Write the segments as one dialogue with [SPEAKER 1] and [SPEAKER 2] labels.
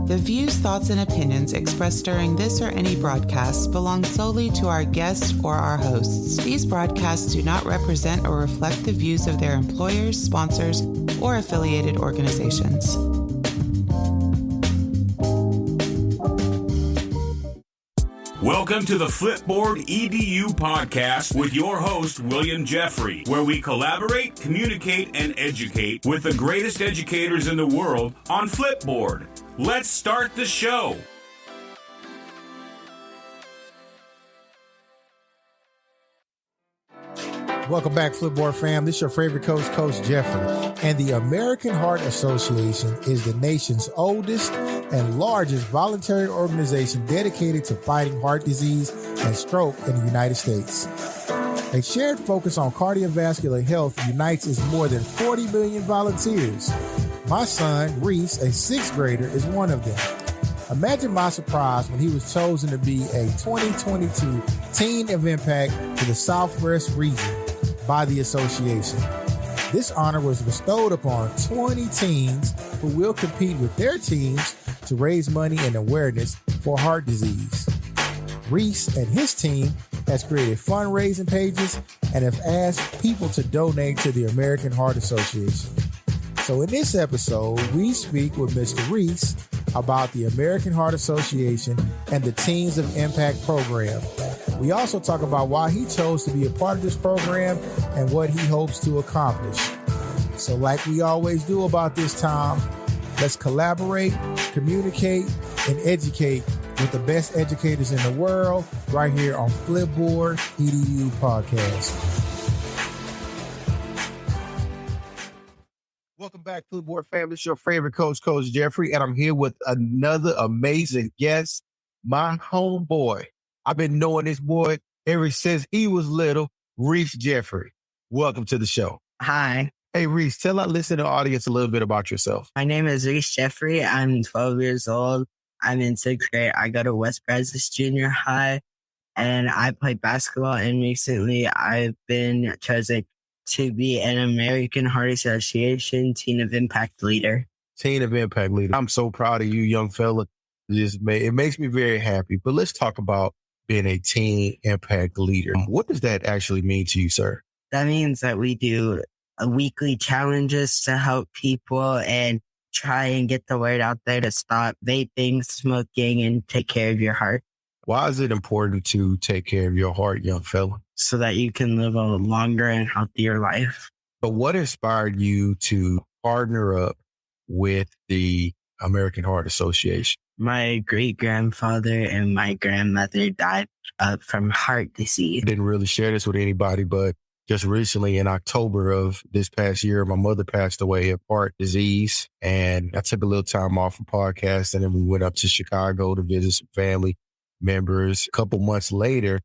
[SPEAKER 1] The views, thoughts, and opinions expressed during this or any broadcast belong solely to our guests or our hosts. These broadcasts do not represent or reflect the views of their employers, sponsors, or affiliated organizations.
[SPEAKER 2] Welcome to the Flipboard EDU podcast with your host, William Jeffery, where we collaborate, communicate, and educate with the greatest educators in the world on Flipboard. Let's start the show.
[SPEAKER 3] Welcome back, Flipboard fam. This is your favorite coach, Coach Jeffery. And the American Heart Association is the nation's oldest and largest voluntary organization dedicated to fighting heart disease and stroke in the United States. A shared focus on cardiovascular health unites its more than 40 million volunteers. My son, Reese, a sixth grader, is one of them. Imagine my surprise when he was chosen to be a 2022 Teen of Impact to the Southwest region by the association. This honor was bestowed upon 20 teens who will compete with their teams to raise money and awareness for heart disease. Reese and his team has created fundraising pages and have asked people to donate to the American Heart Association. So in this episode, we speak with Mr. Reese about the American Heart Association and the Teens of Impact program. We also talk about why he chose to be a part of this program and what he hopes to accomplish. So like we always do about this time, let's collaborate, communicate, and educate with the best educators in the world right here on Flipboard EDU Podcast. Welcome back, Flipboard family. It's your favorite coach, Coach Jeffery, and I'm here with another amazing guest, my homeboy. I've been knowing this boy ever since he was little, Reese Jeffery. Welcome to the show.
[SPEAKER 4] Hi.
[SPEAKER 3] Hey, Reese, tell our listening audience a little bit about yourself.
[SPEAKER 4] My name is Reese Jeffery. I'm 12 years old. I'm in sixth grade. I go to West Brazos Junior High, and I play basketball. And recently, I've been chosen to be an American Heart Association Teen of Impact leader.
[SPEAKER 3] Teen of Impact leader. I'm so proud of you, young fella. It makes me very happy. But let's talk about being a Teen Impact leader. What does that actually mean to you, sir?
[SPEAKER 4] That means that we do weekly challenges to help people and try and get the word out there to stop vaping, smoking, and take care of your heart.
[SPEAKER 3] Why is it important to take care of your heart, young fella?
[SPEAKER 4] So that you can live a longer and healthier life.
[SPEAKER 3] But what inspired you to partner up with the American Heart Association?
[SPEAKER 4] My great-grandfather and my grandmother died from heart disease.
[SPEAKER 3] I didn't really share this with anybody, but just recently in October of this past year, my mother passed away of heart disease. And I took a little time off from podcasting and we went up to Chicago to visit some family members. A couple months later,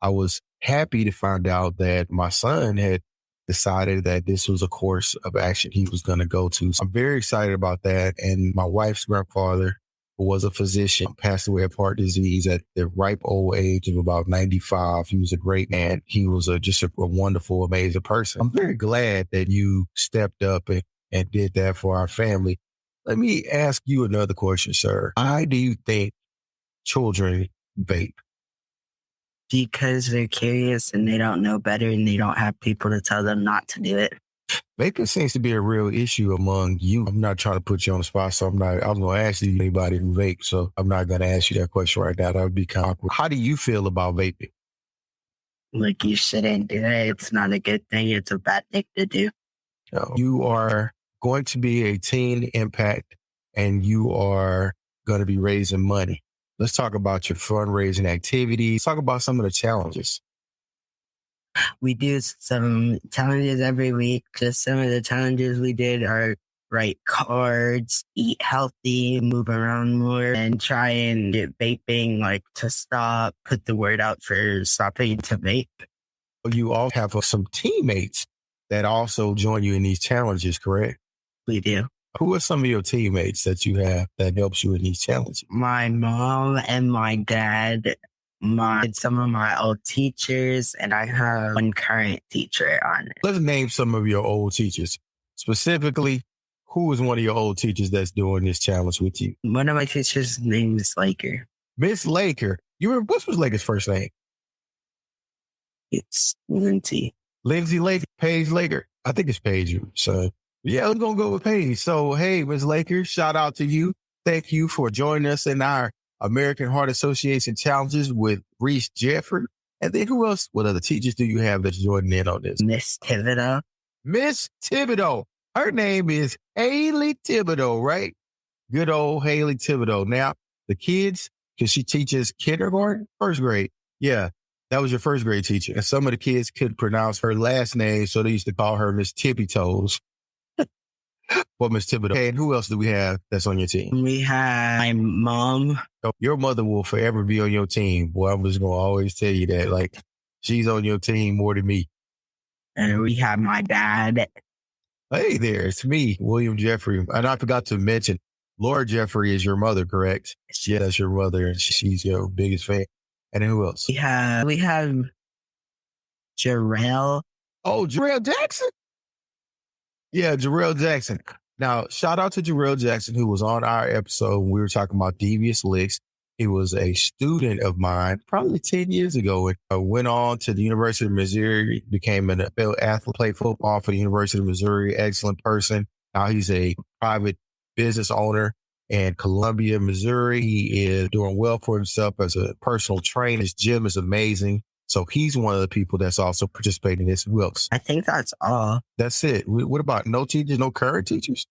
[SPEAKER 3] I was happy to find out that my son had decided that this was a course of action he was going to go to. So I'm very excited about that. And my wife's grandfather, who was a physician, passed away of heart disease at the ripe old age of about 95. He was a great man. He was just a wonderful, amazing person. I'm very glad that you stepped up and did that for our family. Let me ask you another question, sir. Why do you think children vape?
[SPEAKER 4] Because they're curious and they don't know better and they don't have people to tell them not to do it.
[SPEAKER 3] Vaping seems to be a real issue among you. I'm not trying to put you on the spot, so I was going to ask you anybody who vapes, so I'm not going to ask you that question right now. That would be kind of awkward. How do you feel about vaping?
[SPEAKER 4] Like, you shouldn't do it. It's not a good thing. It's a bad thing to do.
[SPEAKER 3] You are going to be a Teen Impact and you are going to be raising money. Let's talk about your fundraising activities. Talk about some of the challenges.
[SPEAKER 4] We do some challenges every week. Just some of the challenges we did are write cards, eat healthy, move around more, and try and get vaping to stop, put the word out for stopping to vape.
[SPEAKER 3] You all have some teammates that also join you in these challenges, correct?
[SPEAKER 4] We do.
[SPEAKER 3] Who are some of your teammates that you have that helps you in these challenges?
[SPEAKER 4] My mom and my dad, some of my old teachers, and I have one current teacher on it.
[SPEAKER 3] Let's name some of your old teachers. Specifically, Who is one of your old teachers that's doing this challenge with you?
[SPEAKER 4] One of my teachers' name is Laker.
[SPEAKER 3] Miss Laker. You remember, what's Miss Laker's first name?
[SPEAKER 4] It's Lindsay.
[SPEAKER 3] Lindsay Laker, Paige Laker. I think it's Paige. So yeah, we're going to go with Paige. So, hey, Miss Laker, shout out to you. Thank you for joining us in our American Heart Association challenges with Reese, Jeffery. And then who else? What other teachers do you have that's joining in on this?
[SPEAKER 4] Miss Thibodeau.
[SPEAKER 3] Miss Thibodeau. Her name is Haley Thibodeau, right? Good old Haley Thibodeau. Now, the kids, because she teaches kindergarten, first grade. Yeah, that was your first grade teacher. And some of the kids couldn't pronounce her last name, so they used to call her Miss Tippy Toes. Well, Miss Thibodeau. And who else do we have that's on your team?
[SPEAKER 4] We have my mom.
[SPEAKER 3] So your mother will forever be on your team. Boy, I'm just going to always tell you that. Like, she's on your team more than me.
[SPEAKER 4] And we have my dad.
[SPEAKER 3] Hey there, it's me, William Jeffery. And I forgot to mention, Laura Jeffery is your mother, correct? Yeah, that's your mother, and she's your biggest fan. And then who else?
[SPEAKER 4] We have Jarrell.
[SPEAKER 3] Oh, Jarrell Jackson? Yeah, Jarrell Jackson. Now, shout out to Jarrell Jackson, who was on our episode when we were talking about devious licks. He was a student of mine probably 10 years ago and went on to the University of Missouri, became an NFL athlete, played football for the University of Missouri, excellent person. Now he's a private business owner in Columbia, Missouri. He is doing well for himself as a personal trainer. His gym is amazing. So he's one of the people that's also participating in this. Who else?
[SPEAKER 4] I think that's all.
[SPEAKER 3] That's it. What about no teachers, no current teachers?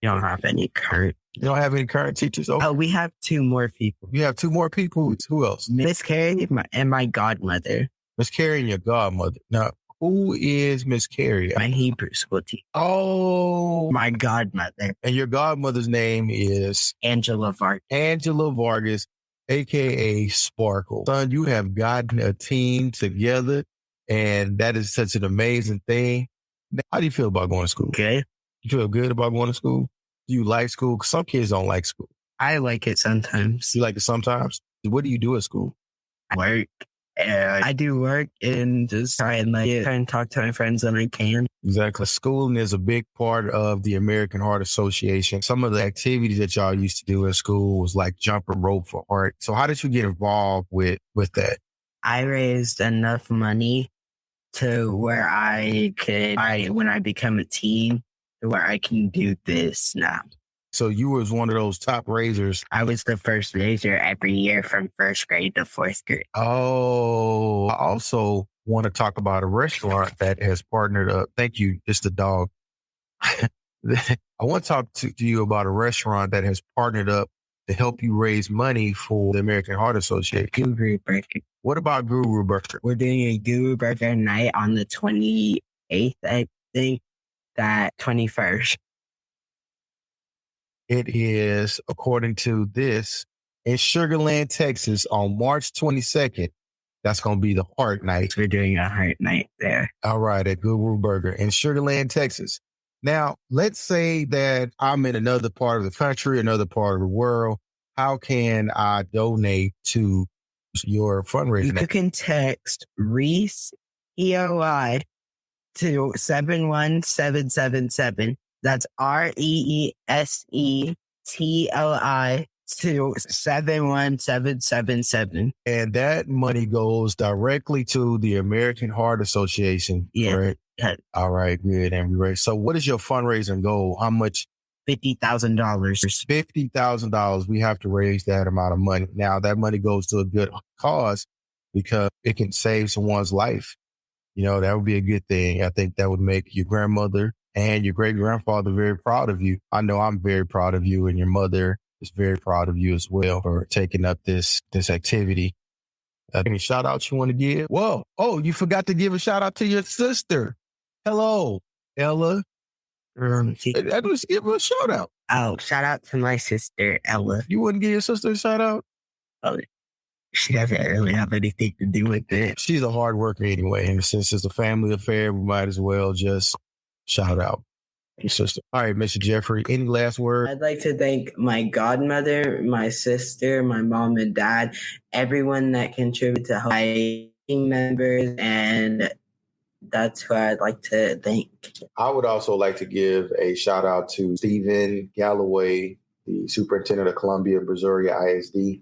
[SPEAKER 4] You don't have any current.
[SPEAKER 3] You don't have any current teachers?
[SPEAKER 4] Oh, we have two more people.
[SPEAKER 3] You have two more people? Who else?
[SPEAKER 4] Miss Carrie and my godmother.
[SPEAKER 3] Miss Carrie and your godmother. Now, who is Miss Carrie?
[SPEAKER 4] My Hebrew school teacher.
[SPEAKER 3] Oh.
[SPEAKER 4] My godmother.
[SPEAKER 3] And your godmother's name is?
[SPEAKER 4] Angela Vargas.
[SPEAKER 3] Angela Vargas, a.k.a. Sparkle. Son, you have gotten a team together, and that is such an amazing thing. Now, how do you feel about going to school?
[SPEAKER 4] Good.
[SPEAKER 3] You feel good about going to school? Do you like school? 'Cause some kids don't like school.
[SPEAKER 4] I like it sometimes.
[SPEAKER 3] You like it sometimes? What do you do at school?
[SPEAKER 4] I work. I do work and just try and talk to my friends when I can.
[SPEAKER 3] Exactly. Schooling is a big part of the American Heart Association. Some of the activities that y'all used to do in school was like jumping rope for heart. So how did you get involved with that?
[SPEAKER 4] I raised enough money to where when I become a teen, to where I can do this now.
[SPEAKER 3] So you was one of those top raisers.
[SPEAKER 4] I was the first raiser every year from first grade to fourth grade.
[SPEAKER 3] Oh, I also want to talk about a restaurant that has partnered up. Thank you. It's the dog. I want to talk to you about a restaurant that has partnered up to help you raise money for the American Heart Association.
[SPEAKER 4] Guru Burger.
[SPEAKER 3] What about Guru Burger?
[SPEAKER 4] We're doing a Guru Burger night on the 28th, I think, that 21st.
[SPEAKER 3] It is, according to this, in Sugar Land, Texas on March 22nd. That's going to be the Heart Night.
[SPEAKER 4] We're doing a Heart Night there.
[SPEAKER 3] All right, at Guru Burger in Sugar Land, Texas. Now, let's say that I'm in another part of the country, another part of the world. How can I donate to your fundraising?
[SPEAKER 4] You can text Reese, EOI, to 71777. That's REESETLI to 71777.
[SPEAKER 3] And that money goes directly to the American Heart Association.
[SPEAKER 4] Yeah.
[SPEAKER 3] Right?
[SPEAKER 4] Yeah.
[SPEAKER 3] All right, good. And right. So what is your fundraising goal? How much?
[SPEAKER 4] $50,000.
[SPEAKER 3] $50,000. We have to raise that amount of money. Now that money goes to a good cause because it can save someone's life. You know, that would be a good thing. I think that would make your grandmother and your great grandfather very proud of you. I know I'm very proud of you, and your mother is very proud of you as well for taking up this activity. Any shout outs you want to give? Whoa. Oh, you forgot to give a shout out to your sister. Hello, Ella. Let's give her a shout out.
[SPEAKER 4] Oh, shout out to my sister, Ella.
[SPEAKER 3] You wouldn't give your sister a shout out?
[SPEAKER 4] Oh, she doesn't really have anything to do with it.
[SPEAKER 3] She's a hard worker anyway. And since it's a family affair, we might as well just shout out your sister. All right, Mr. Jeffery, any last word?
[SPEAKER 4] I'd like to thank my godmother, my sister, my mom and dad, everyone that contributed to help my team members and That's who I'd like to thank.
[SPEAKER 3] I would also like to give a shout out to Stephen Galloway, the superintendent of Columbia, Missouri ISD,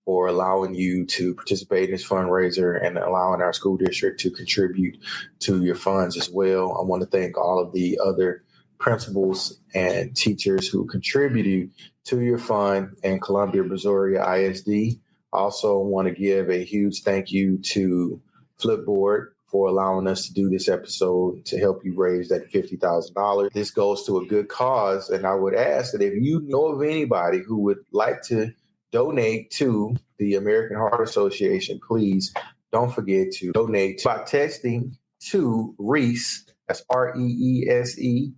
[SPEAKER 3] for allowing you to participate in this fundraiser and allowing our school district to contribute to your funds as well. I want to thank all of the other principals and teachers who contributed to your fund in Columbia, Missouri ISD. I also want to give a huge thank you to Flipboard for allowing us to do this episode to help you raise that $50,000. This goes to a good cause, and I would ask that if you know of anybody who would like to donate to the American Heart Association, please don't forget to donate by texting to Reese, that's REESE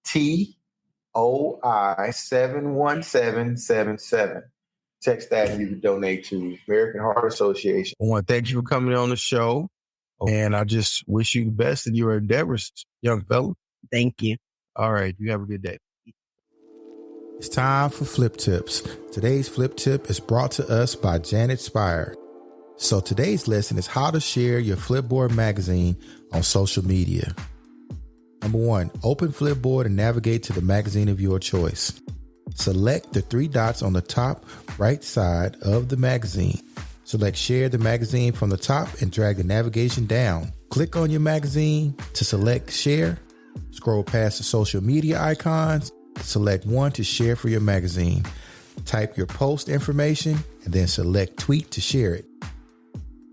[SPEAKER 3] TOI 71777. Text that and you can donate to American Heart Association. I want to thank you for coming on the show. And I just wish you the best in your endeavors, young fella.
[SPEAKER 4] Thank you.
[SPEAKER 3] All right. You have a good day. It's time for Flip Tips. Today's Flip Tip is brought to us by Janet Spire. So today's lesson is how to share your Flipboard magazine on social media. Number 1, open Flipboard and navigate to the magazine of your choice. Select the 3 dots on the top right side of the magazine. Select Share the Magazine from the top and drag the navigation down. Click on your magazine to select Share. Scroll past the social media icons. Select one to share for your magazine. Type your post information and then select Tweet to share it.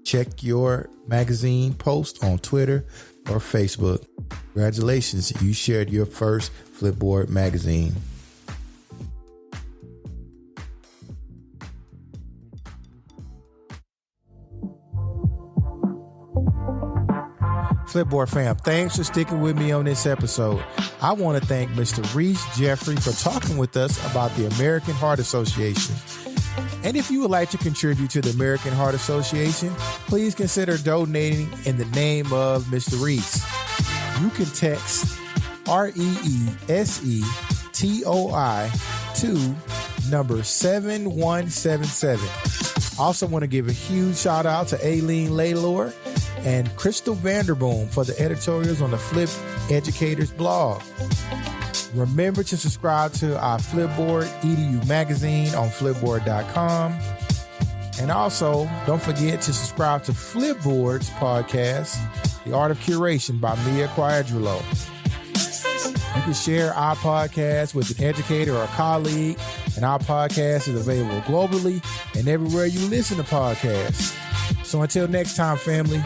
[SPEAKER 3] Check your magazine post on Twitter or Facebook. Congratulations, you shared your first Flipboard magazine. Flipboard fam, thanks for sticking with me on this episode. I want to thank Mr. Reese Jeffery for talking with us about the American Heart Association. And if you would like to contribute to the American Heart Association, please consider donating in the name of Mr. Reese. You can text REESE TOI to number 7177. Also want to give a huge shout out to Aileen Laylor and Crystal Vanderboom for the editorials on the Flip Educators blog. Remember to subscribe to our Flipboard EDU magazine on flipboard.com. And also, don't forget to subscribe to Flipboard's podcast, The Art of Curation by Mia Quadrulo. You can share our podcast with an educator or a colleague, and our podcast is available globally and everywhere you listen to podcasts. So until next time, family,